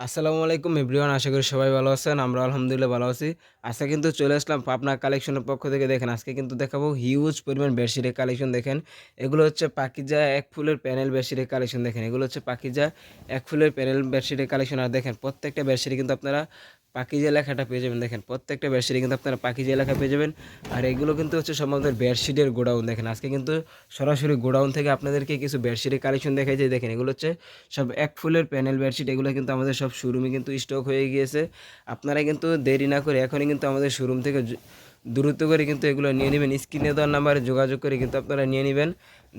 আসসালামু আলাইকুম এভরিওয়ান, আশা করি সবাই ভালো আছেন। আমরা আলহামদুলিল্লাহ ভালো আছি। আজকে কিন্তু চলে আসলাম পাবনা কালেকশনের পক্ষ থেকে। দেখেন আজকে কিন্তু দেখাবো হিউজ পরিমাণ বেডশিটের কালেকশন। দেখেন এগুলো হচ্ছে পাকিজা এক ফুলের প্যানেল বেডশিটের কালেকশন। দেখেন এগুলো হচ্ছে পাকিজা এক ফুলের প্যানেল বেডশিটের কালেকশন। আর দেখেন প্রত্যেকটা বেডশিটে কিন্তু আপনারা পাকিজা লেখাটা পেয়ে যাবেন। দেখেন প্রত্যেকটা বেডশিটে কিন্তু আপনারা পাকিজা লেখা পেয়ে যাবেন। আর এগুলো কিন্তু হচ্ছে সব আমাদের বেডশিটের গোডাউন। দেখেন আজকে কিন্তু সরাসরি গোডাউন থেকে আপনাদেরকে কিছু বেডশিটের কালেকশন দেখাই যায়। দেখেন এগুলো হচ্ছে সব এক ফুলের প্যানেল বেডশিট। এগুলো কিন্তু আমাদের সব শোরুমে কিন্তু স্টক হয়ে গিয়েছে। আপনারা কিন্তু দেরি না করে এখনই কিন্তু আমাদের শোরুম থেকে দ্রুত করে কিন্তু এগুলো নিয়ে নেবেন। স্ক্রিনে দেওয়ার নাম্বারে যোগাযোগ করে কিন্তু আপনারা নিয়ে নেবেন।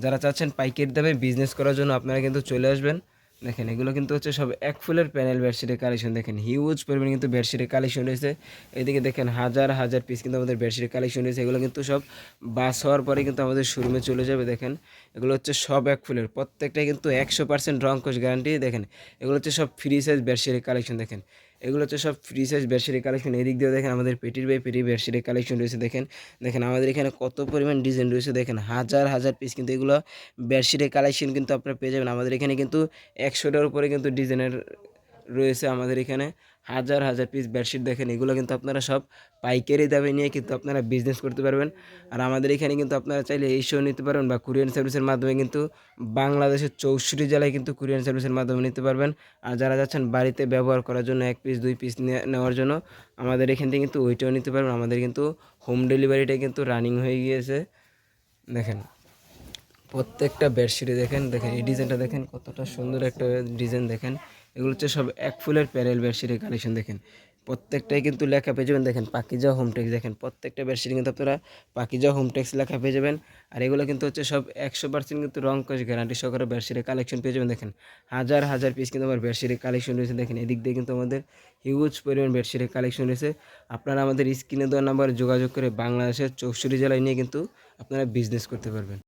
যারা চাচ্ছেন পাইকারি দামে বিজনেস করার জন্য আপনারা কিন্তু চলে আসবেন। দেখেন এগুলো কিন্তু হচ্ছে সব এক ফুলের প্যানেল বেডশিটের কালেকশন। দেখেন হিউজ পরিমাণে কিন্তু বেডশিটের কালেকশন রয়েছে। এদিকে দেখেন হাজার হাজার পিস কিন্তু আমাদের বেডশিটের কালেকশন রয়েছে। এগুলো কিন্তু সব বাস হওয়ার পরে কিন্তু আমাদের শোরুমে চলে যাবে। দেখেন এগুলো হচ্ছে সব এক ফুলের, প্রত্যেকটাই কিন্তু 100% রং কোশ গ্যারান্টি। দেখেন এগুলো হচ্ছে সব ফ্রি সাইজ বেডশিটের কালেকশন। দেখেন এগুলো হচ্ছে সব ফ্রি সাইজ বেডশিটের কালেকশন। এদিক দিয়ে দেখেন আমাদের পেটির বাই পেটি বেডশিটের কালেকশন রয়েছে। দেখেন দেখেন আমাদের এখানে কত পরিমাণ ডিজাইন রয়েছে। দেখেন হাজার হাজার পিস কিন্তু এগুলো বেডশিটের কালেকশন কিন্তু আপনারা পেয়ে যাবেন। আমাদের এখানে কিন্তু 100টার উপরে কিন্তু ডিজাইনের রয়েছে। আমাদের এখানে হাজার হাজার পিস বেডশিট। দেখেন এগুলো কিন্তু আপনারা সব পাইকারি দামে নিয়ে কিন্তু আপনারা বিজনেস করতে পারবেন। আর আমাদের এখানে কিন্তু আপনারা চাইলে এসেও নিতে পারবেন বা কুরিয়ার সার্ভিসের মাধ্যমে কিন্তু বাংলাদেশের 64 জেলায় কিন্তু কুরিয়ার সার্ভিসের মাধ্যমে নিতে পারবেন। আর যারা যাচ্ছেন বাড়িতে ব্যবহার করার জন্য 1 পিস 2 পিস নেওয়ার জন্য আমাদের এখান থেকে কিন্তু ওইটাও নিতে পারবেন। আমাদের কিন্তু হোম ডেলিভারিটা কিন্তু রানিং হয়ে গিয়েছে। দেখেন প্রত্যেকটা বেডশিটে দেখেন দেখেন এই ডিজাইনটা দেখেন কতটা সুন্দর একটা ডিজাইন। দেখেন এগুলো হচ্ছে সব এক ফুলের প্যারেল বেডশিটের কালেকশন। দেখেন প্রত্যেকটাই কিন্তু লেখা পেয়ে যাবেন। দেখেন পাকিজা হোমটেক্স। দেখেন প্রত্যেকটা বেডশিটে কিন্তু আপনারা পাকিজা হোমটেক্স লেখা পেয়ে যাবেন। আর এগুলো কিন্তু হচ্ছে সব 100% কিন্তু রং কোশ গ্যারান্টি সহকারে বেডশিটের কালেকশন পেয়ে যাবেন। দেখেন হাজার হাজার পিস কিন্তু আমার বেডশিটের কালেকশন রয়েছে। দেখেন এদিক দিয়ে কিন্তু আমাদের হিউজ পরিমাণ বেডশিটের কালেকশন রয়েছে। আপনারা আমাদের স্ক্রিনে দেওয়া নাম্বারে যোগাযোগ করে বাংলাদেশের 64 জেলায় নিয়ে কিন্তু আপনারা বিজনেস করতে পারবেন।